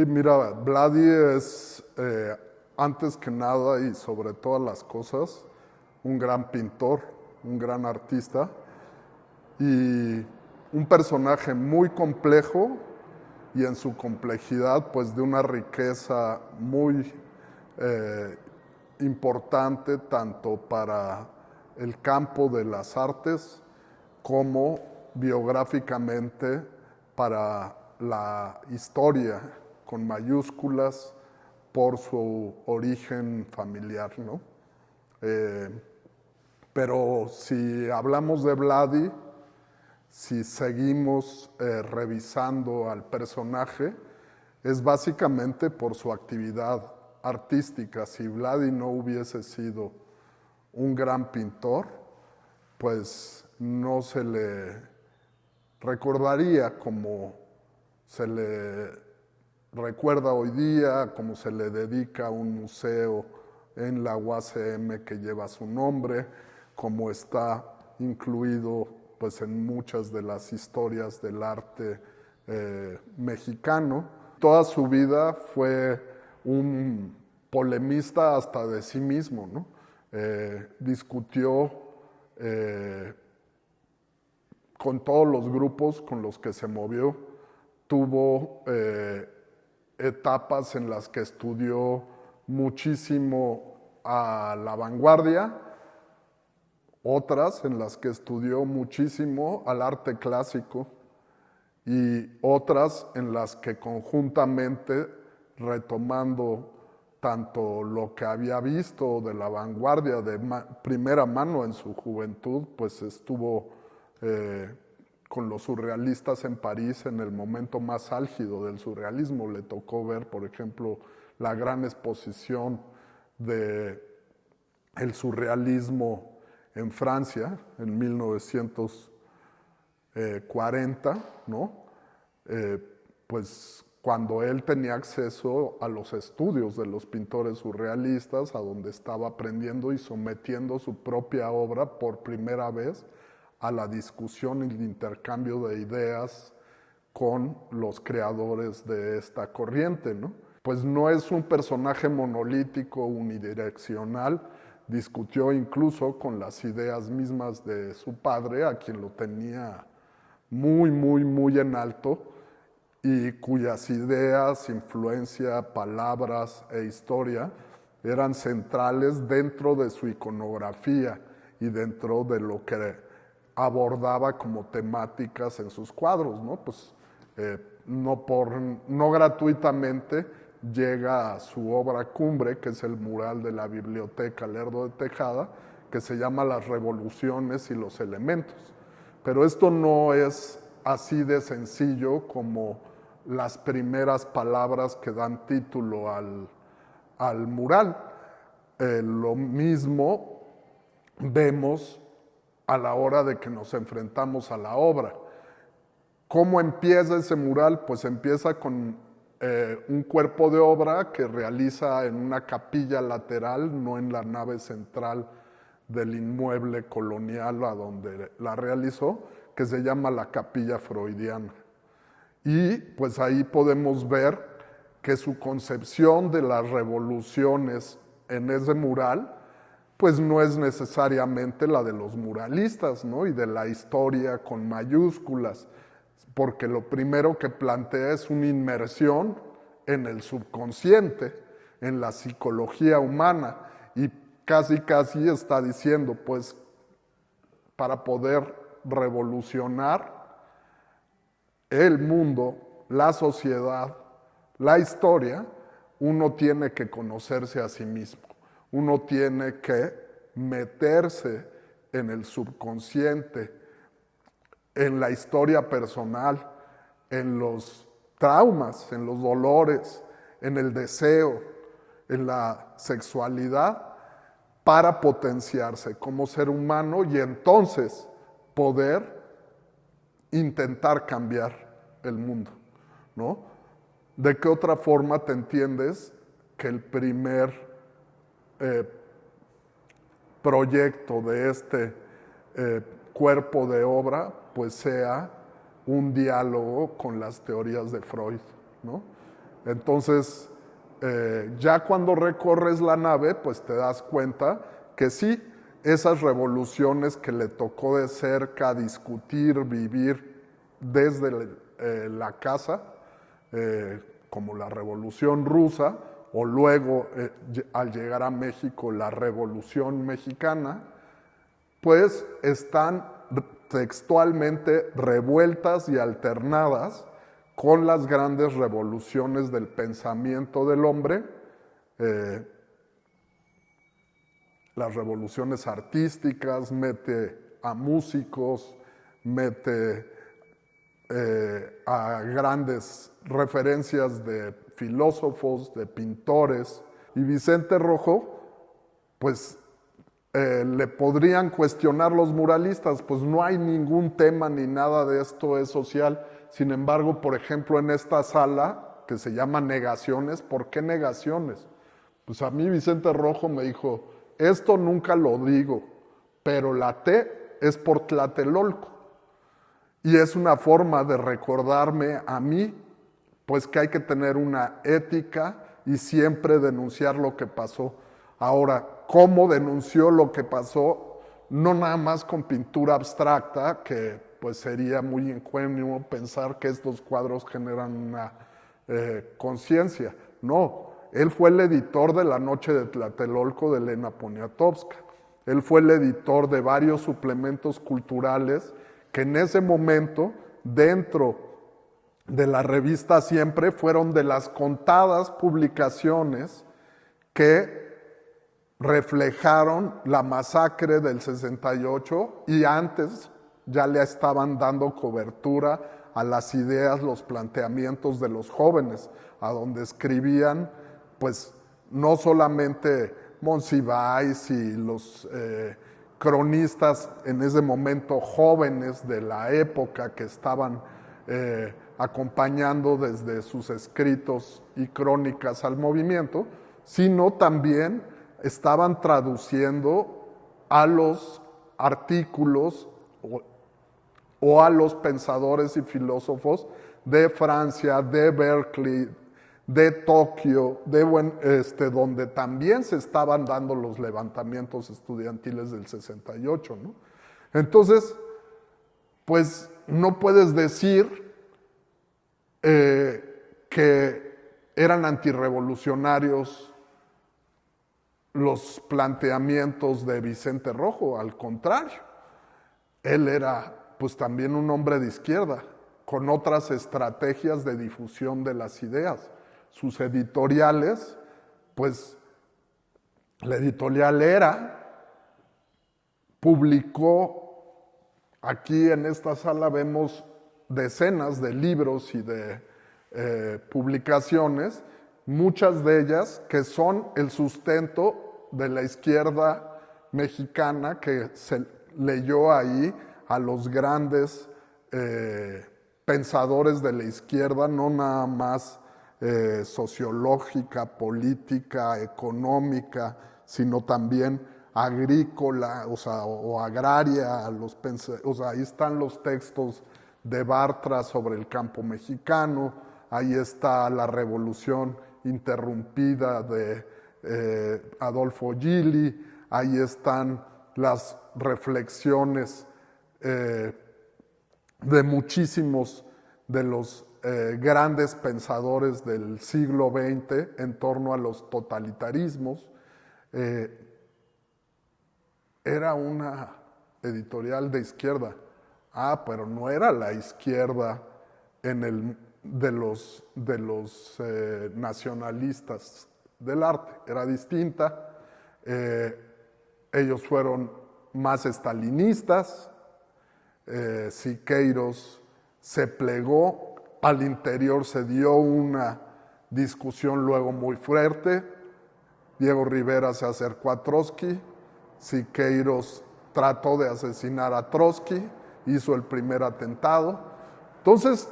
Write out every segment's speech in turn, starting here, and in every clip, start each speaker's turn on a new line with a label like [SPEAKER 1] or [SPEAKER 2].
[SPEAKER 1] mira, Vladi es, antes que nada y sobre todas las cosas, un gran pintor, un gran artista y un personaje muy complejo y en su complejidad, pues de una riqueza muy importante tanto para el campo de las artes como biográficamente para la historia con mayúsculas por su origen familiar, ¿no? Eh, pero si hablamos de Vladi, si seguimos revisando al personaje, es básicamente por su actividad artística. Si Vladi no hubiese sido un gran pintor, pues no se le recordaría como se le recuerda hoy día, como se le dedica un museo en la UACM que lleva su nombre, como está incluido pues, en muchas de las historias del arte mexicano. Toda su vida fue un polemista hasta de sí mismo, ¿no? Discutió con todos los grupos con los que se movió, tuvo etapas en las que estudió muchísimo a la vanguardia, otras en las que estudió muchísimo al arte clásico y otras en las que conjuntamente, retomando tanto lo que había visto de la vanguardia de primera mano en su juventud, pues estuvo con los surrealistas en París en el momento más álgido del surrealismo. Le tocó ver, por ejemplo, la gran exposición del surrealismo en Francia en 1940, ¿no? Pues cuando él tenía acceso a los estudios de los pintores surrealistas, a donde estaba aprendiendo y sometiendo su propia obra por primera vez a la discusión y el intercambio de ideas con los creadores de esta corriente, ¿no? Pues no es un personaje monolítico, unidireccional, discutió incluso con las ideas mismas de su padre, a quien lo tenía muy en alto, y cuyas ideas, influencia, palabras e historia eran centrales dentro de su iconografía y dentro de lo que abordaba como temáticas en sus cuadros, ¿no? Pues no gratuitamente llega a su obra cumbre, que es el mural de la Biblioteca Lerdo de Tejada, que se llama Las Revoluciones y los Elementos. Pero esto no es así de sencillo como las primeras palabras que dan título al mural. Lo mismo vemos a la hora de que nos enfrentamos a la obra. ¿Cómo empieza ese mural? Pues empieza con un cuerpo de obra que realiza en una capilla lateral, no en la nave central del inmueble colonial a donde la realizó, que se llama la Capilla Freudiana. Y pues ahí podemos ver que su concepción de las revoluciones en ese mural pues no es necesariamente la de los muralistas, ¿no? Y de la historia con mayúsculas, porque lo primero que plantea es una inmersión en el subconsciente, en la psicología humana, y casi está diciendo, pues, para poder revolucionar el mundo, la sociedad, la historia, uno tiene que conocerse a sí mismo. Uno tiene que meterse en el subconsciente, en la historia personal, en los traumas, en los dolores, en el deseo, en la sexualidad, para potenciarse como ser humano y entonces poder intentar cambiar el mundo, ¿no? ¿De qué otra forma te entiendes que el primer proyecto de este cuerpo de obra pues sea un diálogo con las teorías de Freud, ¿no? Entonces, ya cuando recorres la nave, pues te das cuenta que sí, esas revoluciones que le tocó de cerca discutir, vivir desde la casa, como la Revolución Rusa, o luego al llegar a México la Revolución Mexicana, pues están textualmente revueltas y alternadas con las grandes revoluciones del pensamiento del hombre, las revoluciones artísticas, mete a músicos, mete a grandes referencias de filósofos, de pintores, y Vicente Rojo, pues le podrían cuestionar los muralistas, pues no hay ningún tema ni nada de esto es social. Sin embargo, por ejemplo, en esta sala que se llama Negaciones, ¿por qué negaciones? Pues a mí Vicente Rojo me dijo, esto nunca lo digo, pero la T es por Tlatelolco. Y es una forma de recordarme a mí, pues que hay que tener una ética y siempre denunciar lo que pasó. Ahora, ¿cómo denunció lo que pasó? No nada más con pintura abstracta, que pues sería muy ingenuo pensar que estos cuadros generan una conciencia. No, él fue el editor de La Noche de Tlatelolco de Elena Poniatowska. Él fue el editor de varios suplementos culturales que en ese momento, dentro de la revista Siempre, fueron de las contadas publicaciones que reflejaron la masacre del 68 y antes ya le estaban dando cobertura a las ideas, los planteamientos de los jóvenes, a donde escribían, pues, no solamente Monsiváis y los cronistas en ese momento jóvenes de la época que estaban acompañando desde sus escritos y crónicas al movimiento, sino también estaban traduciendo a los artículos o a los pensadores y filósofos de Francia, de Berkeley, de Tokio, donde también se estaban dando los levantamientos estudiantiles del 68, ¿no? Entonces, pues no puedes decir que eran antirrevolucionarios los planteamientos de Vicente Rojo, al contrario. Él era pues también un hombre de izquierda, con otras estrategias de difusión de las ideas. Sus editoriales, pues la editorial Era publicó, aquí en esta sala vemos decenas de libros y de publicaciones, muchas de ellas que son el sustento de la izquierda mexicana que se leyó ahí a los grandes pensadores de la izquierda, no nada más sociológica, política, económica, sino también agrícola, o agraria, ahí están los textos de Bartra sobre el campo mexicano, ahí está la revolución interrumpida de Adolfo Gili, ahí están las reflexiones de muchísimos de los grandes pensadores del siglo XX en torno a los totalitarismos. Era una editorial de izquierda. Pero no era la izquierda de los nacionalistas del arte, era distinta. Ellos fueron más estalinistas. Siqueiros se plegó, al interior se dio una discusión luego muy fuerte. Diego Rivera se acercó a Trotsky, Siqueiros trató de asesinar a Trotsky, hizo el primer atentado. Entonces,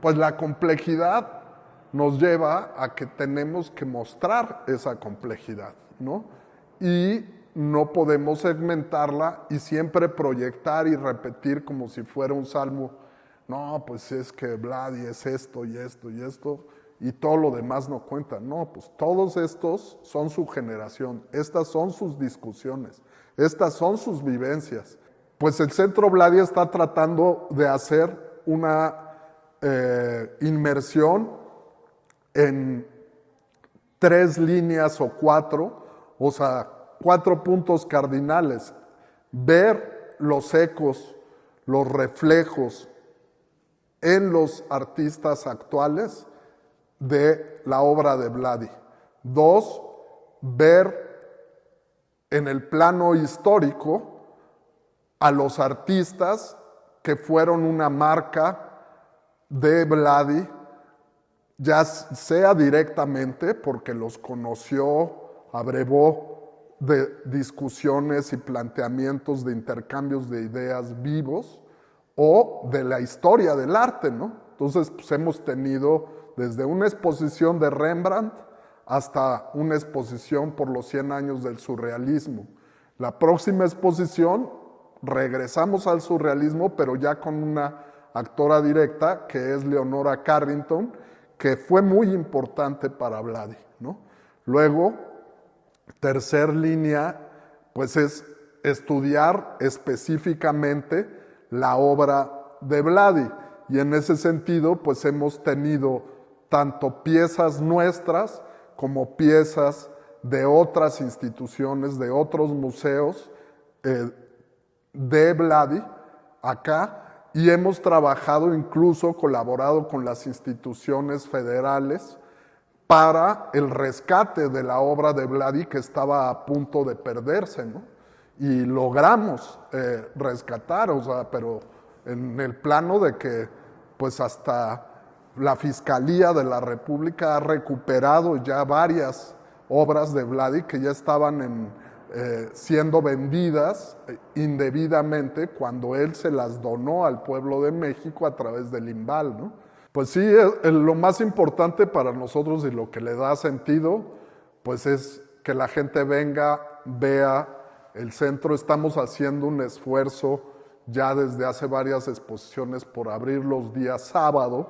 [SPEAKER 1] pues la complejidad nos lleva a que tenemos que mostrar esa complejidad, ¿no? Y no podemos segmentarla y siempre proyectar y repetir como si fuera un salmo. No, pues es que Vladi es esto y esto y esto. y todo lo demás no cuenta. No, pues todos estos son su generación, estas son sus discusiones, estas son sus vivencias. Pues el Centro Vladi está tratando de hacer una inmersión en 3 líneas o 4, o sea, 4 puntos cardinales. Ver los ecos, los reflejos en los artistas actuales de la obra de Vladi. 2, ver en el plano histórico a los artistas que fueron una marca de Vladi, ya sea directamente porque los conoció, abrevó de discusiones y planteamientos de intercambios de ideas vivos, o de la historia del arte, ¿no? Entonces, pues hemos tenido desde una exposición de Rembrandt hasta una exposición por los 100 años del surrealismo. La próxima exposición regresamos al surrealismo, pero ya con una actora directa, que es Leonora Carrington, que fue muy importante para Vladi, ¿no? Luego, tercer línea, pues es estudiar específicamente la obra de Vladi. Y en ese sentido, pues hemos tenido tanto piezas nuestras como piezas de otras instituciones, de otros museos de Vladi acá, y hemos trabajado, incluso colaborado con las instituciones federales para el rescate de la obra de Vladi, que estaba a punto de perderse, ¿no? Y logramos rescatar, o sea, pero en el plano de que pues hasta la Fiscalía de la República ha recuperado ya varias obras de Vladi que ya estaban siendo vendidas indebidamente cuando él se las donó al pueblo de México a través del IMBAL, ¿no? Pues sí, lo más importante para nosotros y lo que le da sentido, pues es que la gente venga, vea el centro. Estamos haciendo un esfuerzo ya desde hace varias exposiciones por abrir los días sábado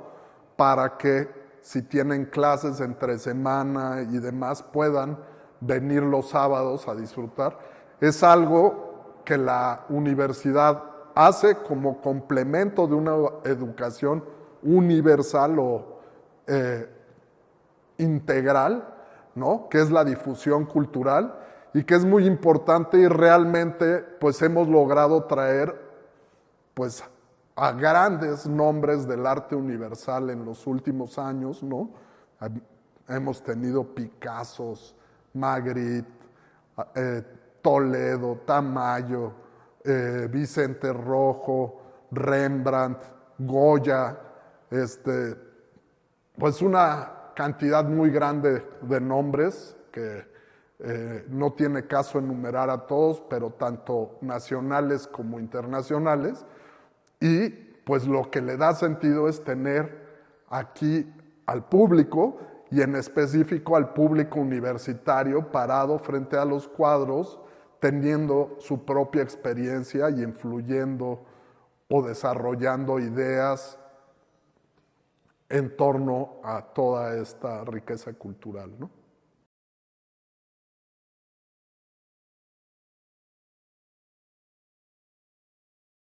[SPEAKER 1] para que si tienen clases entre semana y demás puedan venir los sábados a disfrutar. Es algo que la universidad hace como complemento de una educación universal o integral, ¿no? Que es la difusión cultural y que es muy importante, y realmente pues hemos logrado traer pues a grandes nombres del arte universal en los últimos años, ¿no? Hemos tenido Picassos, Magritte, Toledo, Tamayo, Vicente Rojo, Rembrandt, Goya, pues una cantidad muy grande de nombres que no tiene caso enumerar a todos, pero tanto nacionales como internacionales. Y pues lo que le da sentido es tener aquí al público, y en específico al público universitario parado frente a los cuadros, teniendo su propia experiencia y influyendo o desarrollando ideas en torno a toda esta riqueza cultural, ¿no?